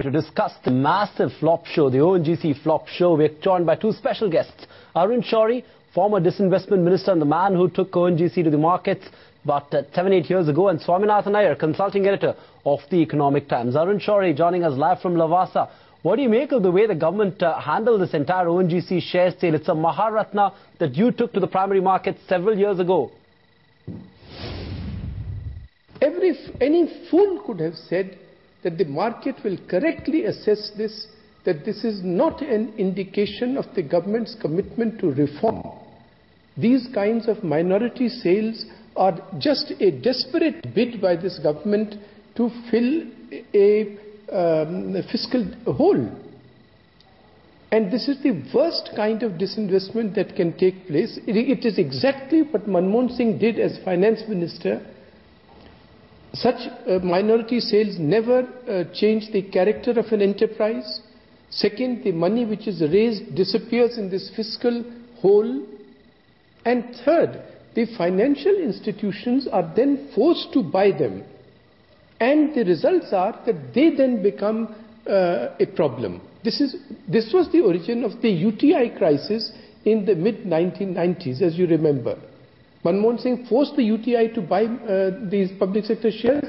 To discuss the massive flop show, the ONGC flop show, we're joined by two special guests. Arun Shourie, former disinvestment minister and the man who took ONGC to the markets about 7-8 years ago, and Swaminathan Iyer, consulting editor of the Economic Times. Arun Shourie joining us live from Lavasa. What do you make of the way the government handled this entire ONGC share sale? It's a Maharatna that you took to the primary market several years ago. Any fool could have said that the market will correctly assess this, that this is not an indication of the government's commitment to reform. These kinds of minority sales are just a desperate bid by this government to fill a fiscal hole. And this is the worst kind of disinvestment that can take place. It is exactly what Manmohan Singh did as finance minister. Such minority sales never change the character of an enterprise. Second, the money which is raised disappears in this fiscal hole. And third, the financial institutions are then forced to buy them. And the results are that they then become a problem. This was the origin of the UTI crisis in the mid-1990s, as you remember. Manmohan Singh forced the UTI to buy these public sector shares.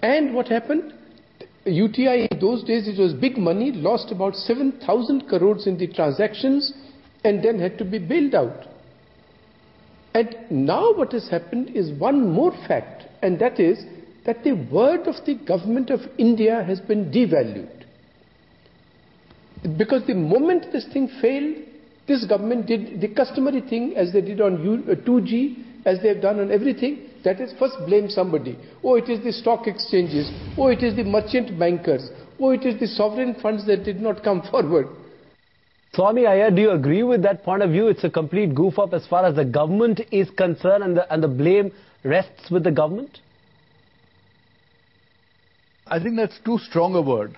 And what happened? UTI in those days, it was big money, lost about 7,000 crores in the transactions and then had to be bailed out. And now what has happened is one more fact, and that is that the word of the government of India has been devalued. Because the moment this thing failed, this government did the customary thing as they did on 2G, as they have done on everything, that is first blame somebody. Oh, it is the stock exchanges. Oh, it is the merchant bankers. Oh, it is the sovereign funds that did not come forward. Swami Iyer, do you agree with that point of view? It's a complete goof up as far as the government is concerned, and the blame rests with the government? I think that's too strong a word.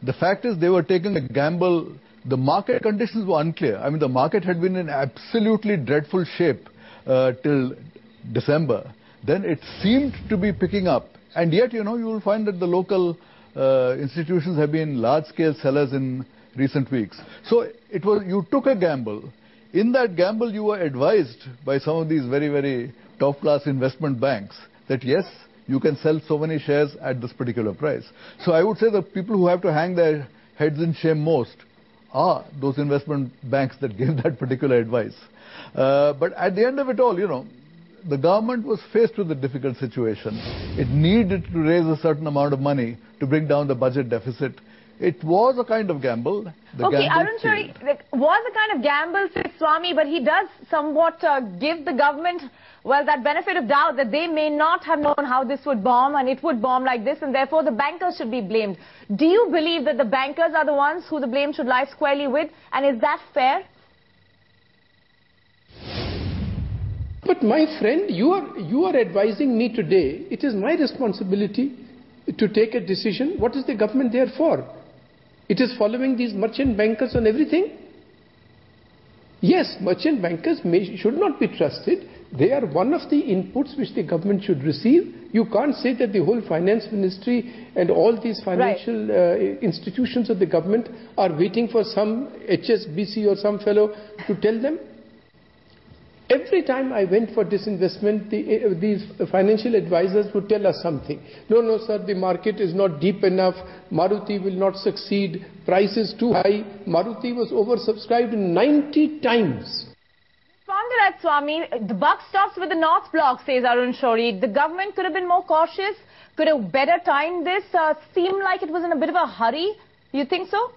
The fact is they were taking a gamble. The market conditions were unclear. I mean, the market had been in absolutely dreadful shape till December. Then it seemed to be picking up. And yet, you will find that the local institutions have been large-scale sellers in recent weeks. So you took a gamble. In that gamble, you were advised by some of these very, very top-class investment banks that, yes, you can sell so many shares at this particular price. So I would say the people who have to hang their heads in shame most are those investment banks that gave that particular advice. But at the end of it all, the government was faced with a difficult situation. It needed to raise a certain amount of money to bring down the budget deficit. It was a kind of gamble. Okay, Arun Shourie, was a kind of gamble, says Swami, but he does somewhat give the government, well, that benefit of doubt that they may not have known how this would bomb, and it would bomb like this, and therefore the bankers should be blamed. Do you believe that the bankers are the ones who the blame should lie squarely with, and is that fair? But my friend, you are advising me today. It is my responsibility to take a decision. What is the government there for? It is following these merchant bankers on everything? Yes, merchant bankers should not be trusted. They are one of the inputs which the government should receive. You can't say that the whole finance ministry and all these financial institutions of the government are waiting for some HSBC or some fellow to tell them. Every time I went for disinvestment, these financial advisors would tell us something. No, sir, the market is not deep enough. Maruti will not succeed. Price is too high. Maruti was oversubscribed 90 times. Respond to that, Swami. The buck stops with the North Block, says Arun Shourie. The government could have been more cautious, could have better timed this, seemed like it was in a bit of a hurry. You think so?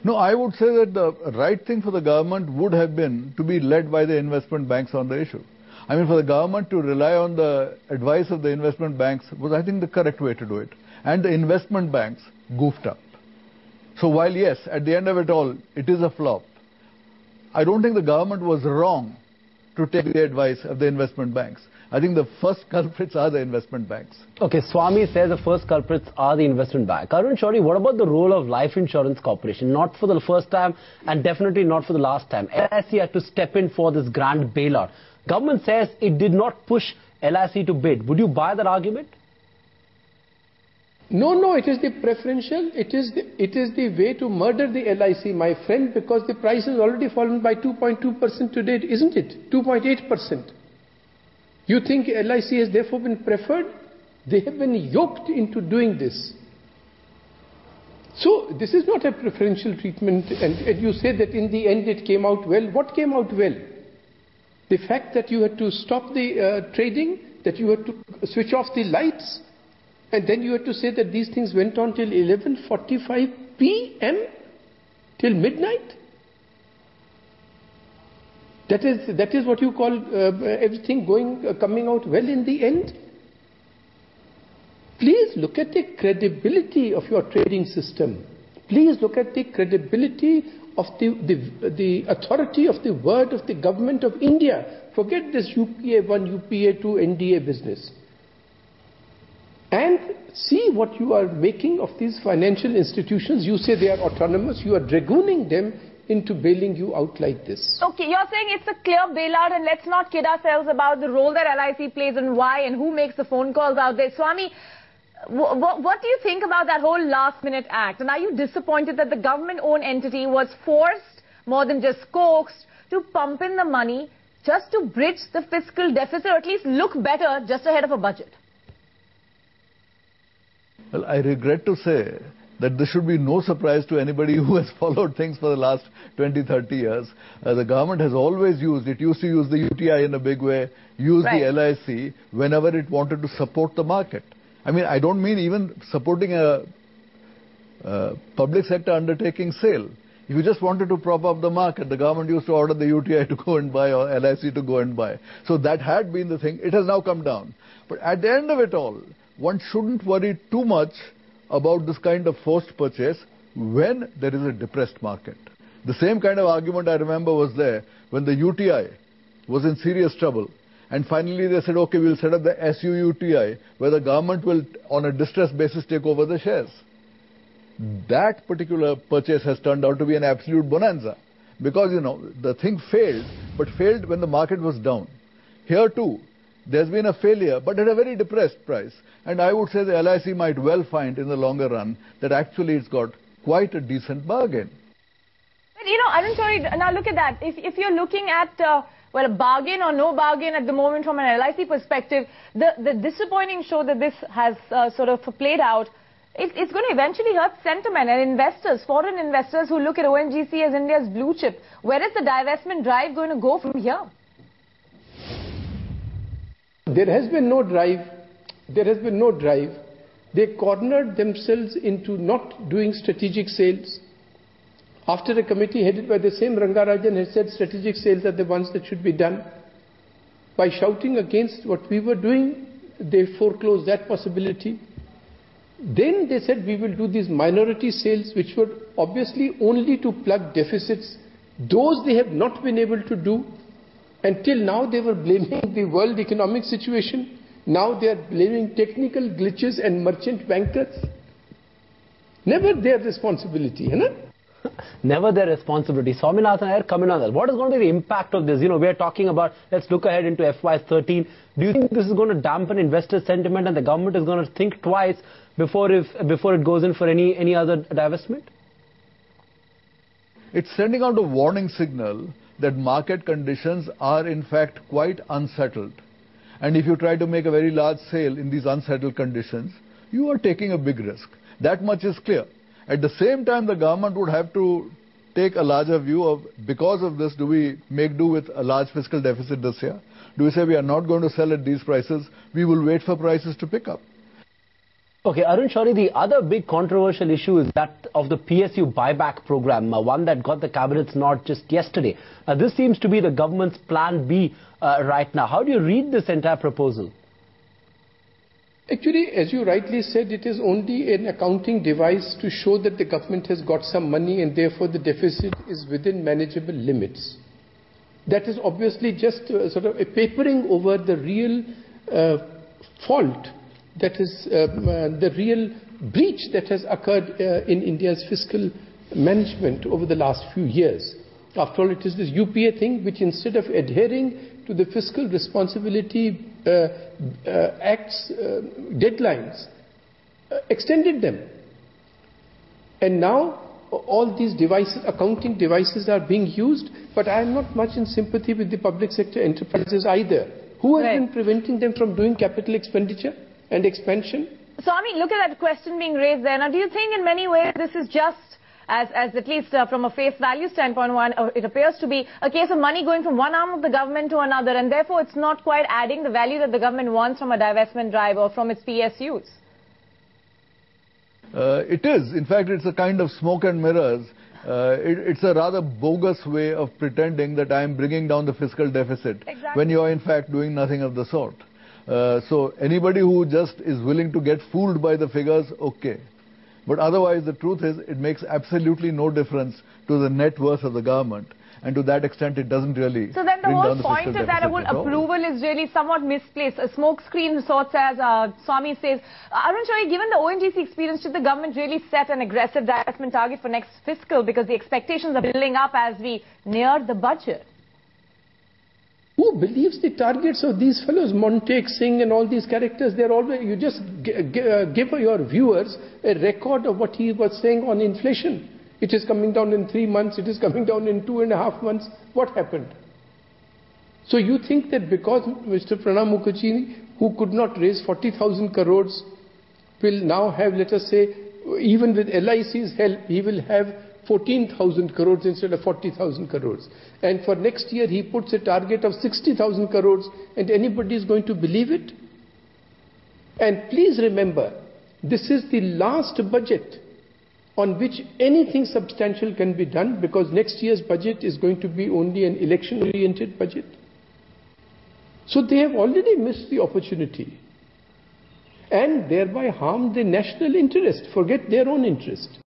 No, I would say that the right thing for the government would have been to be led by the investment banks on the issue. I mean, for the government to rely on the advice of the investment banks was, I think, the correct way to do it. And the investment banks goofed up. So while, yes, at the end of it all, it is a flop, I don't think the government was wrong to take the advice of the investment banks. I think the first culprits are the investment banks. Okay, Swami says the first culprits are the investment bank. Arun Shourie, what about the role of Life Insurance Corporation? Not for the first time and definitely not for the last time. LIC had to step in for this grand bailout. Government says it did not push LIC to bid. Would you buy that argument? No, it is the preferential, it is the way to murder the LIC, my friend, because the price has already fallen by 2.2% today, isn't it? 2.8%. You think LIC has therefore been preferred? They have been yoked into doing this. So this is not a preferential treatment, and you say that in the end it came out well. What came out well? The fact that you had to stop the trading, that you had to switch off the lights, and then you had to say that these things went on till 11:45 p.m. till midnight. That is what you call everything coming out well in the end. Please look at the credibility of your trading system. Please look at the credibility of the authority of the word of the government of India. Forget this UPA 1, UPA 2, NDA business. And see what you are making of these financial institutions. You say they are autonomous. You are dragooning them into bailing you out like this. Okay, you're saying it's a clear bailout, and let's not kid ourselves about the role that LIC plays and why and who makes the phone calls out there. Swami, what do you think about that whole last-minute act? And are you disappointed that the government-owned entity was forced, more than just coaxed, to pump in the money just to bridge the fiscal deficit, or at least look better just ahead of a budget? Well, I regret to say that this should be no surprise to anybody who has followed things for the last 20, 30 years. The government has always used, it used to use the UTI in a big way, use the LIC whenever it wanted to support the market. I mean, I don't mean even supporting a public sector undertaking sale. If you just wanted to prop up the market, the government used to order the UTI to go and buy or LIC to go and buy. So that had been the thing. It has now come down. But at the end of it all, one shouldn't worry too much about this kind of forced purchase when there is a depressed market. The same kind of argument I remember was there when the UTI was in serious trouble. And finally they said, okay, we'll set up the SUUTI, where the government will, on a distressed basis, take over the shares. That particular purchase has turned out to be an absolute bonanza. Because, you know, the thing failed, but failed when the market was down. Here too, there's been a failure, but at a very depressed price. And I would say the LIC might well find in the longer run that actually it's got quite a decent bargain. But, you know, Arun Shourie, now look at that. If you're looking at... well, a bargain or no bargain at the moment from an LIC perspective, the disappointing show that this has sort of played out, it's going to eventually hurt sentiment and investors, foreign investors who look at ONGC as India's blue chip. Where is the divestment drive going to go from here? There has been no drive. There has been no drive. They cornered themselves into not doing strategic sales. After a committee headed by the same Rangarajan had said strategic sales are the ones that should be done. By shouting against what we were doing, they foreclosed that possibility. Then they said we will do these minority sales, which were obviously only to plug deficits. Those they have not been able to do. Until now they were blaming the world economic situation. Now they are blaming technical glitches and merchant bankers. Never their responsibility, isn't Never their responsibility. Swaminathan Iyer, coming on that. What is going to be the impact of this? You know, we are talking about, let's look ahead into FY13. Do you think this is going to dampen investor sentiment and the government is going to think twice before it goes in for any other divestment? It's sending out a warning signal that market conditions are in fact quite unsettled. And if you try to make a very large sale in these unsettled conditions, you are taking a big risk. That much is clear. At the same time, the government would have to take a larger view of, because of this, do we make do with a large fiscal deficit this year? Do we say we are not going to sell at these prices? We will wait for prices to pick up. Okay, Arun Shourie, the other big controversial issue is that of the PSU buyback program, one that got the cabinet's nod just yesterday. This seems to be the government's plan B right now. How do you read this entire proposal? Actually, as you rightly said, it is only an accounting device to show that the government has got some money and therefore the deficit is within manageable limits. That is obviously just sort of a papering over the real fault, that is the real breach that has occurred in India's fiscal management over the last few years. After all, it is this UPA thing which, instead of adhering to the fiscal responsibility Act's deadlines, extended them. And now all these devices, accounting devices are being used, but I am not much in sympathy with the public sector enterprises either. Who has been preventing them from doing capital expenditure and expansion? Swami, look at that question being raised there. Now, do you think in many ways this is just, as at least from a face value standpoint, it appears to be a case of money going from one arm of the government to another, and therefore it's not quite adding the value that the government wants from a divestment drive or from its PSUs? It is. In fact, it's a kind of smoke and mirrors. It's a rather bogus way of pretending that I am bringing down the fiscal deficit when you are in fact doing nothing of the sort. So anybody who just is willing to get fooled by the figures, okay. But otherwise, the truth is, it makes absolutely no difference to the net worth of the government. And to that extent, it doesn't really. So then the whole point of that whole approval is really somewhat misplaced. A smokescreen sorts, as Swami says. Arun Shourie, given the ONGC experience, should the government really set an aggressive divestment target for next fiscal? Because the expectations are building up as we near the budget. Who believes the targets of these fellows, Montek Singh and all these characters? They're always, you just give your viewers a record of what he was saying on inflation. It is coming down in 3 months, it is coming down in 2.5 months. What happened? So you think that because Mr. Pranab Mukherjee, who could not raise 40,000 crores, will now have, let us say, even with LIC's help, he will have 14,000 crores instead of 40,000 crores. And for next year, he puts a target of 60,000 crores, and anybody is going to believe it? And please remember, this is the last budget on which anything substantial can be done, because next year's budget is going to be only an election-oriented budget. So they have already missed the opportunity and thereby harmed the national interest, forget their own interest.